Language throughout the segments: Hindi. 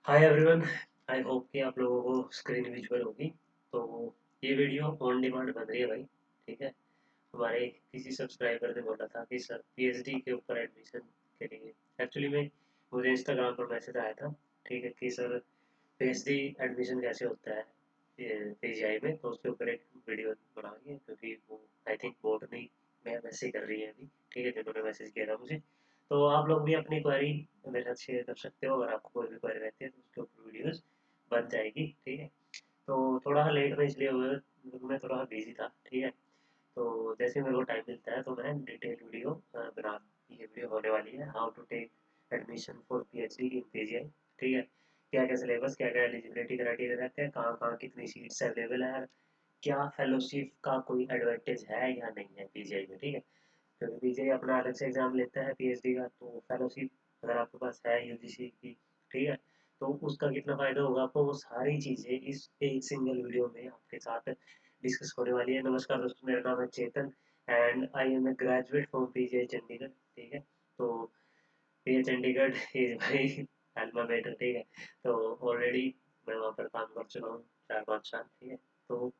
Hi everyone. आई होप कि आप लोगों को स्क्रीन विजुअल होगी। तो ये वीडियो ऑन डिमांड बन रही है भाई। ठीक है। हमारे किसी सब्सक्राइबर ने बोला था कि सर पीएचडी के ऊपर एडमिशन के लिए एक्चुअली में मुझे इंस्टाग्राम पर मैसेज आया था। ठीक है कि सर पीएचडी एडमिशन कैसे होता है पीजीआई में, तो उसके ऊपर एक वीडियो बनानी है क्योंकि वो आई थिंक बोर्ड नहीं मैं मैसेज कर रही है अभी। ठीक है, जिन्होंने मैसेज किया था मुझे। तो आप लोग भी अपनी क्वेरी मेरे साथ शेयर कर सकते हो, अगर आपको कोई भी क्वेरी रहती है तो उसके ऊपर वीडियोस बन जाएगी। ठीक है। तो थोड़ा सा लेट में इसलिए हुआ क्योंकि मैं थोड़ा बिजी था। ठीक है। तो जैसे मेरे को टाइम मिलता है तो मैं डिटेल वीडियो बना, ये वीडियो होने वाली है how to take admission for PhD in PGI. ठीक है। क्या क्या सिलेबस, क्या क्या एलिजिबिलिटी क्राइटेरिया रहते हैं, कहाँ कहाँ कितनी सीट्स अवेलेबल है, क्या फेलोशिप का कोई एडवांटेज है या नहीं है पीजीआई में। ठीक है। क्योंकि पीजीआई अपना अलग से एग्जाम लेता है पीएचडी का, तो फेलोशिप अगर आपके पास है यूजीसी की, ठीक है, तो उसका कितना फायदा होगा आपको, वो सारी चीजें इस एक सिंगल वीडियो में आपके साथ डिस्कस होने वाली है। नमस्कार दोस्तों, मेरा नाम है Chetan and I am a graduate from PGI Chandigarh. ठीक है। तो PGI Chandigarh is my alma mater. ठीक है। तो ऑलरेडी मैं वहाँ पर काम कर चुका हूँ 4-5 साल। ठीक है। तो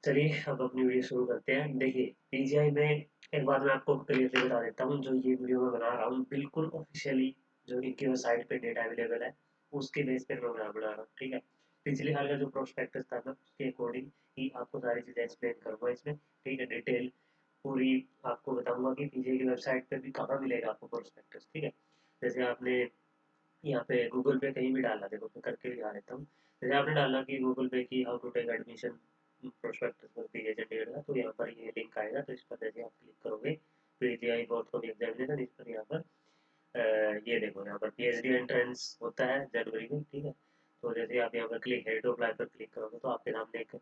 चलिए अब अपनी वीडियो शुरू करते हैं। देखिए पीजीआई में एक बात मैं आपको क्लियरली बता देता हूँ, जो ये वीडियो मैं बना रहा हूँ बिल्कुल ऑफिशियली जो इनकी वेबसाइट पे डेटा अवेलेबल है उसके बेस पे मैं बना रहा हूँ। ठीक है। पिछले साल का जो प्रोस्पेक्टस था ना उसके अकॉर्डिंग ही आपको सारी चीज़ें एक्सप्लेन करूँगा इसमें। ठीक है। डिटेल पूरी आपको बताऊंगा कि पीजीआई की वेबसाइट पे भी कहाँ मिलेगा आपको प्रोस्पेक्टस। ठीक है। जैसे आपने यहाँ पे गूगल पे कहीं भी डाला, देखो मैं करके दिखा देता हूँ। जैसे आपने डाला कि गूगल पे की how to take admission prospectus for PGI Chandigarh का, तो यहाँ पर ये लिंक आएगा। तो इस पर जैसे आप क्लिक करोगे पीजीआई बोर्ड को एग्जामिनेशन, इस पर यहाँ पर ये देखो यहाँ पर पीएचडी एंट्रेंस होता है जनवरी में। ठीक है। तो जैसे आप यहाँ पर क्लिक है टू अप्लाई पर क्लिक करोगे तो आपके सामने एक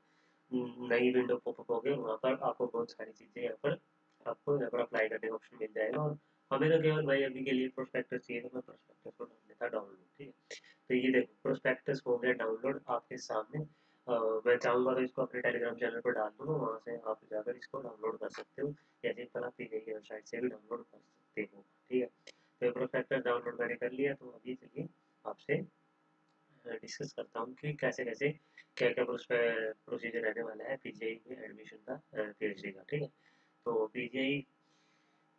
नई विंडो पॉपअप होगी, वहाँ पर आपको बहुत सारी चीज़ें यहाँ पर आपको यहाँ पर अप्लाई करने का ऑप्शन मिल जाएगा। और हमें तो केवल भाई अभी के लिए प्रोस्पेक्टस चाहिए, तो मैं प्रोस्पेक्टस को डाल देता डाउनलोड। ठीक है। तो ये देखो प्रोस्पेक्टस हो गया डाउनलोड आपके सामने। मैं चाहूँगा तो इसको अपने टेलीग्राम चैनल पर डाल दूँगा, वहाँ से आप जाकर इसको डाउनलोड कर सकते हो, या सिंपल आप पीजीआई की वेबसाइट से भी डाउनलोड कर सकते हो। ठीक है। तो प्रोस्पेक्टस डाउनलोड मैंने कर लिया, तो अभी चलिए आपसे डिस्कस करता हूँ कि कैसे कैसे क्या क्या प्रोसीजर रहने वाला है पीजीआई में एडमिशन का, पीएचडी का। ठीक है। तो पीजीआई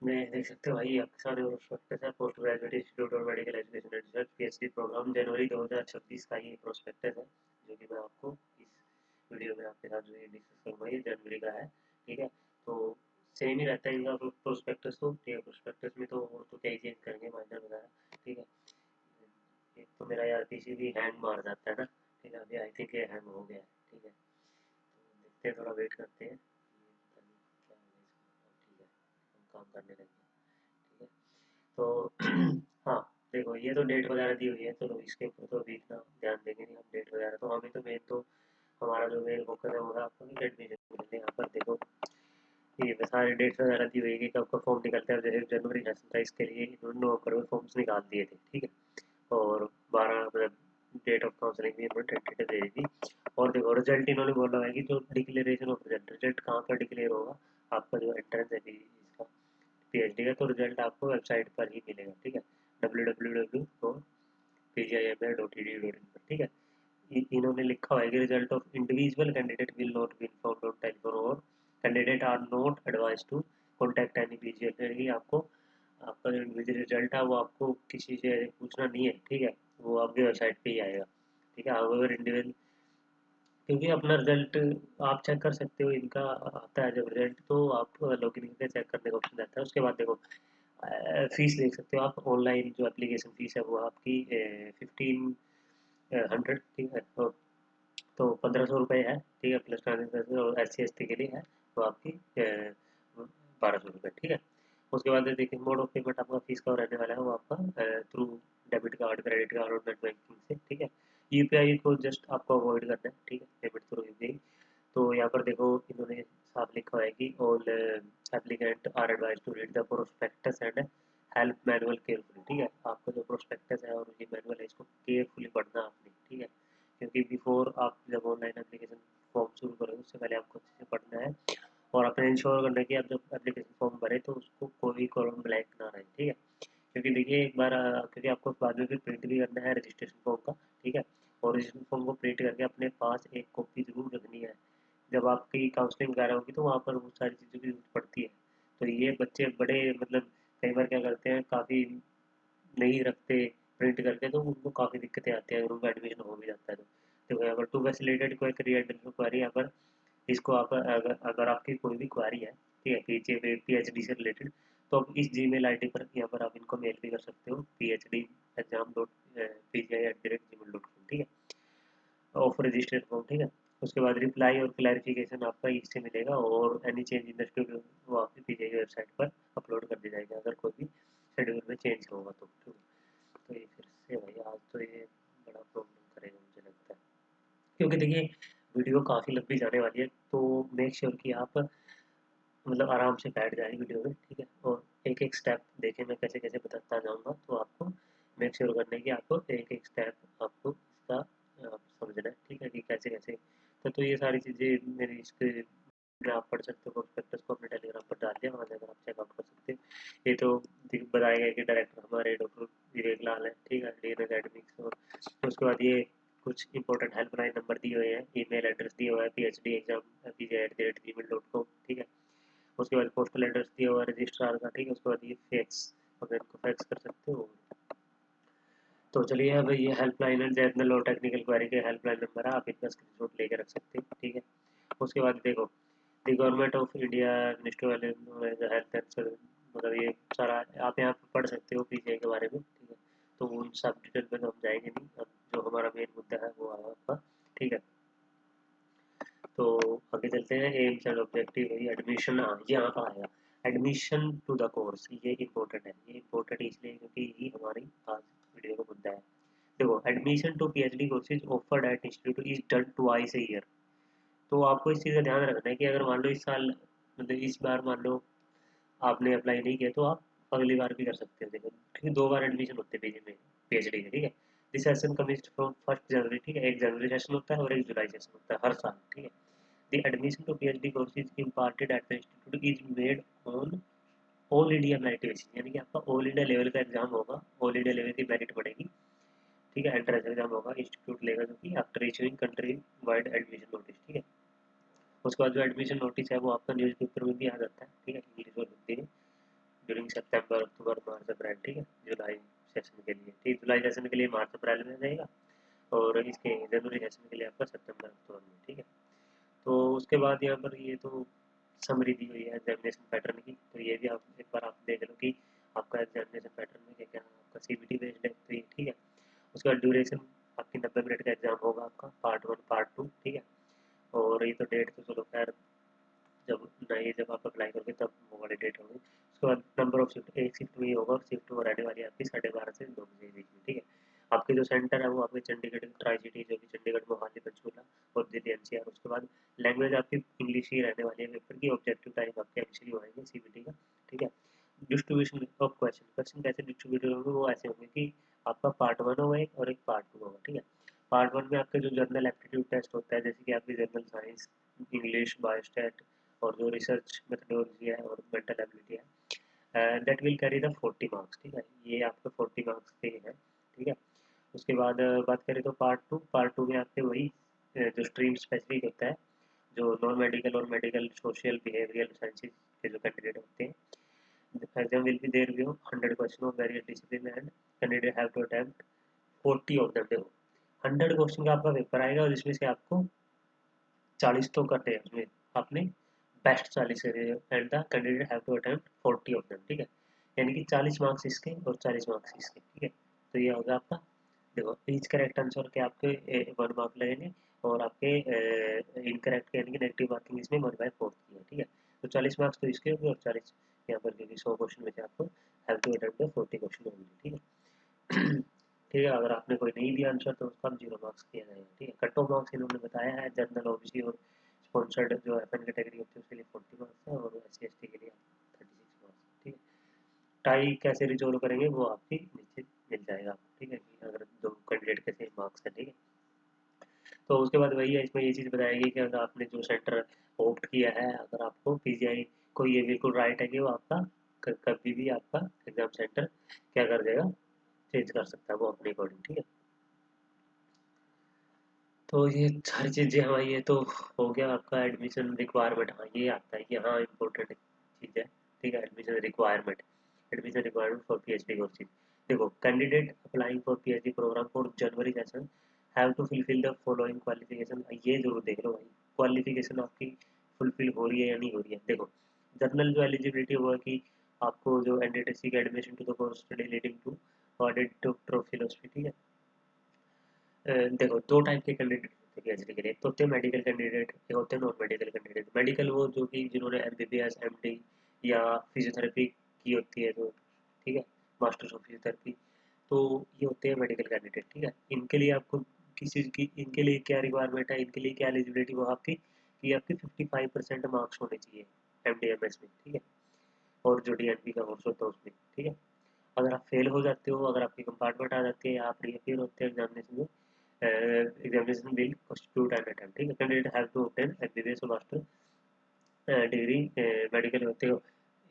में देख सकते हो भाई आपके सामने प्रोस्पेक्टस है, पोस्ट ग्रेजुएट इंस्टीट्यूट और medical education and research PhD program January 2026 का ये प्रोस्पेक्टस है, जो कि मैं आपको इस वीडियो में आपके साथ जो ये डिस्कस करूँगा ये जनवरी का है। ठीक है। तो सेम ही रहता है इनका प्रोस्पेक्टस। तो ठीक है, प्रोस्पेक्टस में तो और तो क्या ही चेंज करेंगे माइनर वगैरह। ठीक है। एक तो मेरा यार पीसी भी हैंग मार जाता है ना। ठीक है, अभी आई थिंक ये हैंग हो गया है। ठीक है। तो देखते हैं, थोड़ा वेट करते हैं, ये पता नहीं क्या हो गया इसको। ठीक है, हम काम करने लगे। ठीक है। तो हाँ, देखो ये तो डेट वगैरह दी हुई है, चलो इसके ऊपर तो अभी इतना ध्यान देंगे नहीं हम। डेट वगैरह तो हमें तो मेन तो हमारा जो मेन फोकस है वो है आपको कि एडमिशन मिलते हैं। यहाँ पर देखो ये सारे डेट्स वगैरह दी हुई है कि कब कब फॉर्म निकलते हैं। जैसे जनवरी नेशनल था, इसके लिए इन्होंने नवंबर में फॉर्म्स निकाल दिए थे। ठीक है। और 12 मतलब डेट ऑफ काउंसलिंग भी इन्होंने टेंटेटिव दे दी थी। और देखो रिजल्ट इन्होंने बोला है कि जो डिक्लेरेशन ऑफ रिजल्ट, रिजल्ट कहाँ पर डिक्लेयर होगा, आपका जो एंट्रेंस है इसका पीएचडी का, तो रिजल्ट आपको वेबसाइट पर ही मिलेगा। ठीक है। www.pgiml.edu.in पर। ठीक है। इन्होंने लिखा हुआ है कि result of individual candidate will not be informed on telephone और candidate are not advise to contact any PGL, यानी कि आपको आपका जो इंडिविजुअल रिजल्ट है वो आपको किसी से पूछना नहीं है। ठीक है। वो आपकी वेबसाइट पे ही आएगा। ठीक है। हाउएवर इंडिविजुअल, क्योंकि अपना रिजल्ट आप चेक कर सकते हो, इनका आता है जब रिजल्ट तो आप लॉगिन करके चेक करने का ऑप्शन रहता है। उसके बाद देखो फीस देख सकते हो आप, ऑनलाइन जो एप्लीकेशन फीस है वो आपकी 1500। ठीक है। तो 1500 रुपये है। ठीक है, प्लस ट्रांजेक्शन और SC ST के लिए है तो आपकी 1200 रुपये। ठीक है। उसके बाद देखिए मोड ऑफ पेमेंट आपका फीस का रहने वाला है वो आपका through debit card, credit card और नेट बैंकिंग से। ठीक है। यूपीआई को जस्ट आपको अवॉइड करना है। ठीक है, पेमेंट थ्रू यूपीआई। तो यहाँ पर देखो इन्होंने साफ लिखा हुआ है कि all applicant are advise to read the prospectus and help manual carefully. ठीक है, आपका जो प्रोस्पेक्टस है और ये मैनुअल है इसको केयरफुली पढ़ना आपने। ठीक है, क्योंकि बिफोर आप जब ऑनलाइन एप्लीकेशन फॉर्म शुरू करोगे उससे पहले आपको अच्छे से पढ़ना है और अपने इंश्योर करना है कि आप जब एप्लीकेशन फॉर्म भरे तो उसको कोई कॉलम ब्लैंक ना रहे। ठीक है, क्योंकि देखिए एक बार क्योंकि आपको बाद में फिर प्रिंट भी करना है रजिस्ट्रेशन फॉर्म का, ठीक है। और रजिस्ट्रेशन फॉर्म को प्रिंट करके अपने पास एक कॉपी ज़रूर रखनी है। जब आपकी काउंसलिंग वगैरह होगी तो वहाँ पर बहुत सारी चीज़ों की ज़रूरत पड़ती है। तो ये बच्चे बड़े मतलब कई बार क्या करते हैं, काफ़ी नहीं रखते प्रिंट करके, तो उनको काफ़ी दिक्कतें आती हैं अगर उनका एडमिशन हो भी जाता है तो। देखो यहाँ पर टू फैसिलिटेट कोई री-एडमिशन क्वेरी, यहाँ पर इसको आप अगर अगर आपकी कोई भी क्वेरी है, ठीक है, पीएचडी से रिलेटेड, तो आप इस जीमेल आईडी पर यहाँ पर आप इनको मेल भी कर सकते हो, phdeexam.pgi@gmail.com, ठीक है, ऑफ रजिस्ट्रेशन फॉर्म, ठीक है। उसके बाद रिप्लाई और क्लैरिफिकेशन आपका इससे मिलेगा, और any change in the schedule वो आपकी पीजीआई वेबसाइट पर अपलोड कर दी जाएगी अगर कोई भी शेड्यूल में चेंज होगा तो, ठीक है। तो ये फिर से भाई आज तो ये बड़ा प्रॉब्लम करेगा मुझे लगता है, क्योंकि देखिए वीडियो काफ़ी लंबी जाने वाली है, तो मेक श्योर कि आप मतलब आराम से बैठ जाए वीडियो में, ठीक है, और एक एक स्टेप देखें, मैं कैसे कैसे बताता जाऊँगा, तो आपको मेक श्योर करना है कि आपको एक एक स्टेप आपको इसका समझना है, ठीक है, कि कैसे कैसे। तो ये सारी चीज़ें मेरी इसके में आप पढ़ सकते हो, प्रोस्पेक्टस को अपने टेलीग्राम पर डाल दिया, वहाँ जाकर आप चेकआउट कर सकते हो। ये तो बताया गया कि डायरेक्टर हमारे डॉक्टर विवेक लाल है, ठीक है, डीन एकेडमिक्स। और उसके बाद ये कुछ इंपॉर्टेंट हेल्पलाइन नंबर दिए हुए हैं, ईमेल एड्रेस दिया हुआ है phd@gmail.com, ठीक है। उसके बाद पोस्टल एड्रेस दिया हुआ है रजिस्ट्रार का, ठीक है। उसके बाद ये फैक्स, अगर इनको फैक्स कर सकते हो। तो चलिए अब ये हेल्पलाइन है, जनरल और टेक्निकल क्वेरी के हेल्पलाइन नंबर है, आप इनका स्क्रीनशॉट लेके रख सकते हैं, ठीक है। उसके बाद देखो the government of India ministry health and, मतलब ये सारा आप यहाँ पे पढ़ सकते हो पीजीआई के बारे में, ठीक है। तो उन सब डिटेल में तो हम जाएंगे नहीं, अब जो हमारा मेन मुद्दा है वो है आपका, ठीक है। तो आगे चलते हैं, एम्स एंड ऑब्जेक्टिव है एडमिशन, हाँ ये यहाँ पर आएगा, एडमिशन टू द कोर्स, ये इम्पोर्टेंट है, ये इम्पोर्टेंट इसलिए क्योंकि ये हमारी आज वीडियो का मुद्दा है। देखो admission to PhD courses offered at institute is done twice a year. तो आपको इस चीज़ का ध्यान रखना है कि अगर मान लो इस साल मतलब इस बार मान लो आपने अप्लाई नहीं किया, तो आप अगली बार भी कर सकते हो, देखो क्योंकि 2 बार एडमिशन होते हैं पीजी में, पीएचडी के, ठीक है। दिस सेशन कमिंस फ्रॉम 1 जनवरी, ठीक है, 1 जनवरी सेशन होता है और 1 जुलाई सेशन होता है हर साल, ठीक है। The admission to PhD course is imparted at the institute is made on all India merit basis, यानी कि आपका ऑल इंडिया लेवल का एग्जाम होगा, ऑल इंडिया लेवल की मेरिट पड़ेगी, ठीक है, एंट्रेंस एग्जाम होगा, इंस्टीट्यूट लेगा जो कि after issuing country wide admission notice, ठीक है। उसके बाद जो एडमिशन नोटिस है वो आपका न्यूज़पेपर में भी आ जाता है, ठीक है, इंग्लिश और हिंदी में, ड्यूरिंग सितंबर अक्टूबर मार्च अप्रैल, ठीक है, जुलाई सेशन के लिए, ठीक, जुलाई सेशन के लिए मार्च अप्रैल में जाएगा, और इसके जनवरी सेशन के लिए आपका सितंबर अक्टूबर में, ठीक है। तो उसके बाद यहाँ पर ये तो समरी दी हुई है एग्जामिनेशन पैटर्न की, तो ये भी आप एक बार आप देख लो कि आपका एग्जामिनेशन पैटर्न में क्या क्या है, आपका सीबीटी बेस्ड है, तो ये ठीक है। उसके बाद ड्यूरेशन आपकी 90 मिनट का एग्जाम होगा आपका, पार्ट 1 पार्ट 2, ठीक है। और ये तो डेट तो चलो खैर जब नहीं, जब आप अप्लाई करोगे तब वो वाली डेट होगी। उसके बाद नंबर ऑफ शिफ्ट, एक शिफ्ट में ही होगा, और शिफ्ट वो रहने वाली है आपकी 12:30 से 2 बजे के बीच में, ठीक है। आपके जो सेंटर है वो आपके चंडीगढ़ ट्राई सिटी, जो कि चंडीगढ़ मोहाली पंचकूला और दिल्ली एनसीआर। उसके बाद लैंग्वेज आपकी इंग्लिश ही रहने वाली है पेपर की, ऑब्जेक्टिव टाइप आपके एमसीक्यू आएंगे सीबीटी का, ठीक है। डिस्ट्रीब्यूशन ऑफ क्वेश्चन, क्वेश्चन कैसे डिस्ट्रीब्यूट होंगे वो ऐसे होंगे कि आपका पार्ट 1 होगा एक, और एक पार्ट 2 होगा, ठीक है। पार्ट 1 में आपके जो जनरल एप्टीट्यूड टेस्ट होता है, जैसे कि आपकी जनरल साइंस, इंग्लिश, बायोस्टैट, और जो रिसर्च मेथडोलॉजी है और मेंटल एबिलिटी है, that will carry the 40 marks, ठीक है, ये आपके 40 मार्क्स के हैं, ठीक है। उसके बाद बात करें तो पार्ट टू में आपके वही जो स्ट्रीम स्पेसिफिक होता है, जो नॉन मेडिकल और मेडिकल सोशल बिहेवियरल साइंसेज के जो कैंडिडेट होते हैं, exam will be there view 100 question of various discipline and candidate have to attempt 40 of them. 100 question का आपका पेपर आएगा, और इसमें से आपको 40 तो करते हैं, उसमें आपने बेस्ट 40 करे and the candidate have to attempt 40 of them, ठीक है। यानी कि 40 मार्क्स इसके और 40 मार्क्स इसके, ठीक है। तो ये होगा आपका, देखो ईच करेक्ट आंसर के आपके 1 मार्क लगेंगे, और आपके इनकरेक्ट के यानी कि नेगेटिव मार्किंग इसमें 1/4 की है, ठीक है। तो 40 मार्क्स तो इसके होंगे, और 40 यहाँ पर, क्योंकि 100 क्वेश्चन में से आपको हैव टू अटेम्प्ट 40 क्वेश्चन होंगे, ठीक है। ठीक है, अगर आपने कोई नहीं दिया आंसर तो उसका 0 मार्क्स किया जाएगा, ठीक है। कट ऑफ मार्क्स इन्होंने बताया है, जनरल ओबीसी और स्पॉन्सर्ड जो एफएन कैटेगरी होती है उसके लिए 40 मार्क्स है, और एससी एसटी के लिए 36 मार्क्स, ठीक है। टाई कैसे रिजोल्व करेंगे वो आपकी नीचे मिल जाएगा आपको, ठीक है, कि अगर दो कैंडिडेट के सेम मार्क्स है, ठीक है। तो उसके बाद वही है, इसमें ये चीज़ बताएगी कि अगर आपने जो सेंटर ऑप्ट किया है, अगर आपको पीजीआई को, ये बिल्कुल राइट है कि वो आपका कभी भी आपका एग्जाम सेंटर क्या कर देगा, चेंज कर सकता है वो अपने अकॉर्डिंग, ठीक है। तो ये सारी चीज़ें हमारी ये तो हो गया आपका एडमिशन रिक्वायरमेंट। हाँ ये आता है कि हाँ इम्पोर्टेंट चीज़ है, ठीक है। Admission requirement for PhD courses. देखो, candidate applying for PhD program for January session have to fulfil the following qualification. ये जरूर देख लो भाई, क्वालिफिकेशन आपकी फुलफिल हो रही है या नहीं हो रही है। देखो, जनरल जो एलिजिबिलिटी हुआ कि आपको जो एनडीटीसी का admission to the course study leading to audit doctor of philosophy, ठीक है। देखो, दो टाइप के कैंडिडेट होते हैं पीएचडी के लिए। एक तो होते हैं मेडिकल कैंडिडेट, एक होते हैं नॉन मेडिकल कैंडिडेट। मेडिकल वो जो कि जिन्होंने एमबीबीएस एमडी या फिजियोथेरेपी की होती है जो, ठीक है, मास्टर्स ऑफ फिजियोथेरेपी। तो ये होते हैं मेडिकल कैंडिडेट, ठीक है। इनके लिए आपको किस चीज़ की, इनके लिए क्या रिक्वायरमेंट है, इनके लिए क्या एलिजिबिलिटी वो आपकी कि आपके 55% मार्क्स होने चाहिए एमडीएमएस में, ठीक है। और जो डीएनपी का कोर्स होता है उसमें, ठीक है। अगर आप फेल हो जाते हो, अगर आपकी कंपार्टमेंट आ जाती है या आप रीअपीयर होते हैं एग्जामिनेशन में, examination will constitute an attempt, ठीक है। Candidate have to obtain MBBS और मास्टर डिग्री मेडिकल होते हो।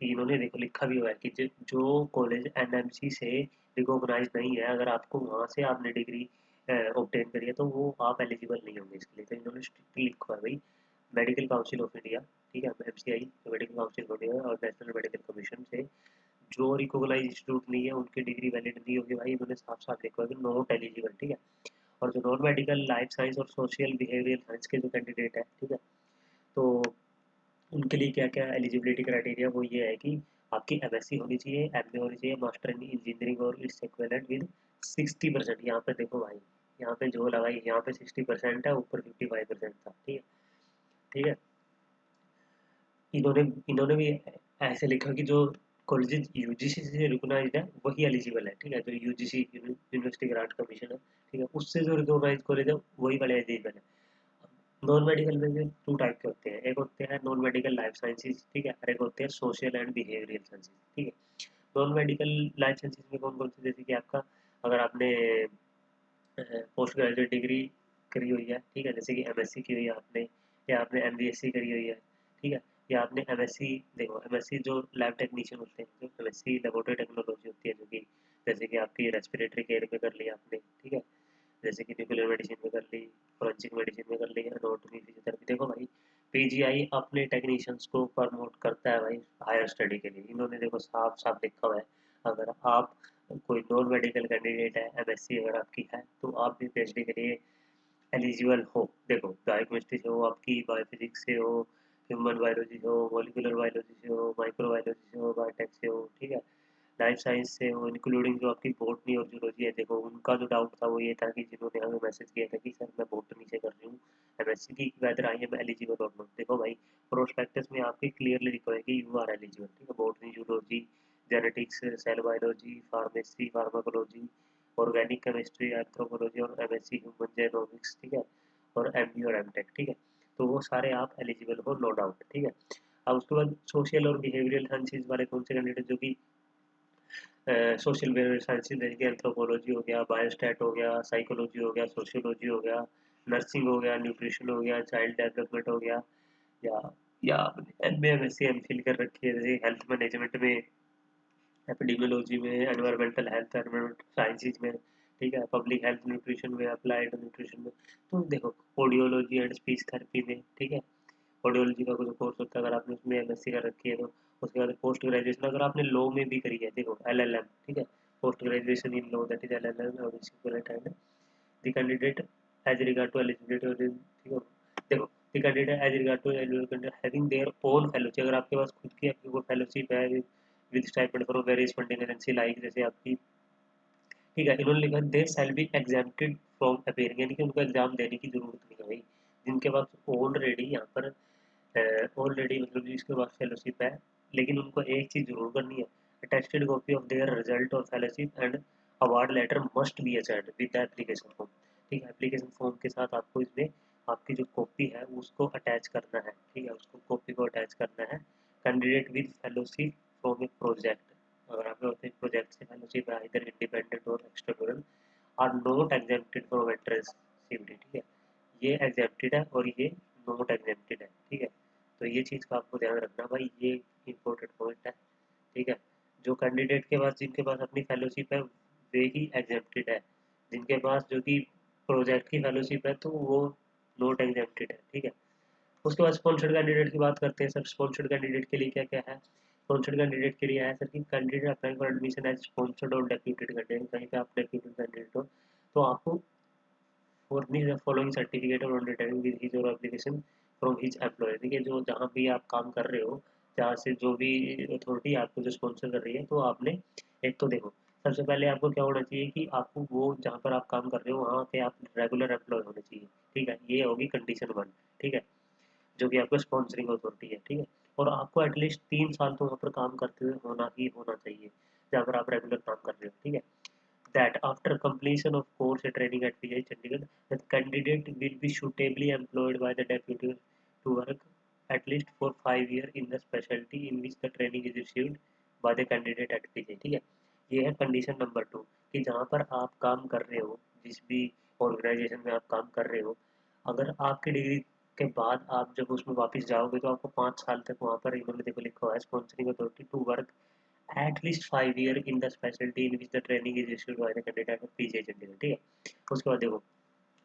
इन्होंने देखो लिखा भी हुआ है कि जो कॉलेज एनएमसी से रिकॉग्नाइज नहीं है, अगर आपको वहाँ से आपने डिग्री ऑब्टेन करी है तो वो आप एलिजिबल नहीं होंगे इसके लिए। तो इन्होंने स्ट्रिक्टली लिखा हुआ है भाई, मेडिकल काउंसिल ऑफ इंडिया, ठीक है, MCI medical council of India और नेशनल मेडिकल कमीशन से जो रिकॉग्नाइज इंस्टीट्यूट नहीं है उनकी डिग्री वैलिड नहीं होगी भाई। इन्होंने साफ साफ लिखा है कि नॉट एलिजिबल, ठीक है। और जो नॉन मेडिकल लाइफ साइंस और सोशल बिहेवियर साइंस के जो कैंडिडेट है, ठीक है, तो उनके लिए क्या क्या एलिजिबिलिटी क्राइटेरिया वो ये है कि आपकी एमएससी होनी चाहिए, एमए होनी चाहिए, मास्टर इन इंजीनियरिंग और इट्स इक्विवेलेंट विद 60%। यहाँ पे देखो भाई, यहाँ पे जो लगाई, यहाँ पे 60% है, ऊपर 55% था, ठीक है, ठीक है। इन्होंने इन्होंने भी ऐसे लिखा कि जो कॉलेजेस यूजीसी से रिकॉग्नाइज्ड है वही एलिजिबल है, ठीक है। जो यूजीसी यूनिवर्सिटी ग्रांट कमीशन है, ठीक है, उससे जो रिकॉग्नाइज कॉलेज है वही वाले एलिजिबल है। नॉन मेडिकल में भी टू टाइप के होते हैं, एक होते हैं नॉन मेडिकल लाइफ साइंसेज, ठीक है, और एक होते हैं सोशल एंड बिहेवियरल साइंसेज, ठीक है। नॉन मेडिकल लाइफ साइंसेज में कौन कौन से, जैसे कि आपका अगर आपने पोस्ट ग्रेजुएट डिग्री करी हुई है, ठीक है, जैसे कि एमएससी की हुई है आपने, या आपने एमबीएससी करी हुई है, ठीक है, या आपने एमएससी, देखो एमएससी जो लैब टेक्नीशियन होते हैं, जो एमएससी लेबोरेटरी टेक्नोलॉजी होती है, जो कि जैसे कि आपकी रेस्पिरेटरी केयर में कर लिया आपने, ठीक है, जैसे कि न्यूक्लियर मेडिसिन में कर ली, फॉरेंसिक मेडिसिन में कर ली, एनाटॉमी फिजियोथेरेपी। देखो भाई, पीजीआई अपने टेक्नीशियंस को प्रमोट करता है भाई हायर स्टडी के लिए। इन्होंने देखो साफ साफ लिखा हुआ है, अगर आप कोई नॉन मेडिकल कैंडिडेट है, एमएससी अगर आपकी है, तो आप भी पीएचडी के लिए एलिजिबल हो। देखो, बायोकेमिस्ट्री से हो, आपकी बायोफिजिक्स से हो, ह्यूमन बायोलॉजी से हो, मॉलिक्यूलर बायोलॉजी से हो, माइक्रोबायोलॉजी से हो, बायोटेक से हो, ठीक है, लाइफ साइंस से हो, इंक्लूडिंग जो आपकी बॉटनी और जूलॉजी है। देखो, उनका जो डाउट था वो ये था कि जिन्होंने हमें मैसेज किया था कि सर मैं बॉटनी से कर रही हूँ एमएससी की, वेदर आई एम एलिजिबल और नॉट। देखो भाई, प्रोस्पेक्टस में आपके क्लियरली लिखा है कि यू आर एलिजिबल, ठीक है। Botany, zoology, genetics, cell biology, pharmacy, pharmacology, organic chemistry, anthropology और एमएससी ह्यूमन जेनोमिक्स, ठीक है, और एमडी और एमटेक, ठीक है। तो वो सारे आप एलिजिबल हो, नो डाउट, ठीक है। अब उसके बाद सोशल और बिहेवियरल साइंसेज वाले कौन से कैंडिडेट, जो कि सोशल बिहेवियर साइंसेज जैसे कि एंथ्रोपोलॉजी हो गया, बायोस्टैट हो गया, साइकोलॉजी हो गया, सोशियोलॉजी हो गया, नर्सिंग हो गया, न्यूट्रिशन हो गया, चाइल्ड डेवलपमेंट हो गया, या या M MSc MPhil कर रखी है जैसे हेल्थ मैनेजमेंट में, एपिडेमियोलॉजी में, एनवायरमेंटल हेल्थ एनवायरमेंट साइंसेज में, ठीक है, पब्लिक हेल्थ न्यूट्रिशन में, अप्लाइड न्यूट्रिशन में। तो देखो, ऑडियोलॉजी एंड स्पीच थेरेपी में, ठीक है, ऑडियोलॉजी का कोई कोर्स होता है, अगर आपने उसमें एमएससी कर रखी है तो उसके बाद पोस्ट ग्रेजुएशन अगर आपने लॉ में भी करी है, देखो एलएलएम, ठीक है, post graduation in law, that is LLM और इसके and the candidate as regard to eligibility, ठीक है। देखो, the candidate as regard to eligibility having their own fellowship, अगर आपके पास खुद की आपकी कोई फेलोशिप है with stipend from various funding agency like जैसे आपकी, ठीक है, इन्होंने लिखा they shall be exempted from appearing, यानी कि उनको एग्जाम देने की जरूरत नहीं है भाई, जिनके पास ऑलरेडी यहाँ पर ऑलरेडी मतलब जिसके पास फेलोशिप है। लेकिन उनको एक चीज़ जरूर करनी है, attested copy of their result और fellowship and award letter must be attached with the application form, ठीक है। एप्लीकेशन फॉर्म के साथ आपको इसमें आपकी जो कॉपी है उसको अटैच करना है, ठीक है, उसको कॉपी को अटैच करना है। Candidate with fellowship from A project, अगर आपके पास एक प्रोजेक्ट से फेलोशिप है इधर इंडिपेंडेंट और external, are not exempted from entrance CVT, ठीक है। ये एग्जेम्प्टेड है और ये नॉट एग्जेम्प्टेड है, ठीक है। तो ये चीज़ का आपको ध्यान रखना भाई, ये इंपॉर्टेंट पॉइंट है। ठीक है। जो कैंडिडेट के पास, जिनके पास अपनी फेलोशिप है, वे ही एग्जेम्प्टेड है। जिनके पास जो कि प्रोजेक्ट की फेलोशिप है तो वो नॉट एग्जेम्प्टेड है, ठीक है। उसके बाद स्पॉन्सर्ड कैंडिडेट की बात करते हैं सर। स्पॉन्सर्ड कैंडिडेट के लिए क्या क्या है? स्पॉन्सर्ड कैंडिडेट के लिए है सर कि candidate apply for admission as sponsored और डेप्यूटेड कैंडिडेट, कहीं पे आप डेप्यूटेड कैंडिडेट हो तो आपको फॉरनिश द फॉलोइंग सर्टिफिकेट और रिटर्निंग विद हिज और एप्लीकेशन फ्रॉम हिज एम्प्लॉयर। ठीक है, जो जहाँ भी आप काम कर रहे हो, जहाँ से जो भी अथॉरिटी आपको जो स्पॉन्सर कर रही है, तो आपने एक तो देखो, सबसे पहले आपको क्या होना चाहिए कि आपको वो जहाँ पर आप काम कर रहे हो वहाँ पे आप रेगुलर एम्प्लॉय होने चाहिए। ठीक है, ये होगी कंडीशन वन। ठीक है, जो कि आपको स्पॉन्सरिंग अथॉरिटी है। ठीक है, और आपको एटलीस्ट 3 साल तो वहाँ पर काम करते हुए होना ही होना चाहिए, जहाँ पर आप रेगुलर काम कर रहे हो। ठीक है, that after completion of course and training at PI Chandigarh, the candidate will be suitably employed by the deputy to work at least for 5 years in the specialty in which the training is received by the candidate at PJ। ठीक है, ये है कंडीशन नंबर 2 कि जहाँ पर आप काम कर रहे हो, जिस भी ऑर्गेनाइजेशन में आप काम कर रहे हो, अगर आपकी डिग्री के बाद आप जब उसमें वापस जाओगे तो आपको 5 साल तक वहाँ पर इन्होंने देखो लिखा हुआ है sponsoring authority to work at least 5 year in the specialty in which the training is issued by the candidate of PGI Chandigarh. ठीक है, उसके बाद देखो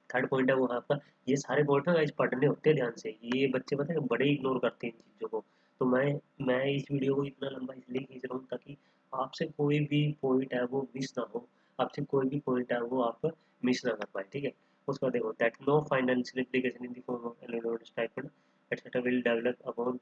थर्ड पॉइंट है वो है आपका, ये सारे पॉइंट ना गाइस पढ़ने होते हैं ध्यान से, ये बच्चे पता है बड़े इग्नोर करते हैं इन चीज़ों को। तो मैं इस वीडियो को इतना लंबा इसलिए खींच रहा हूँ ताकि आपसे कोई भी पॉइंट है वो मिस ना हो, आपसे कोई भी पॉइंट है वो आप मिस ना कर पाए। ठीक है, उसके बाद देखो that no financial application in the form of allowed stipend etcetera will develop upon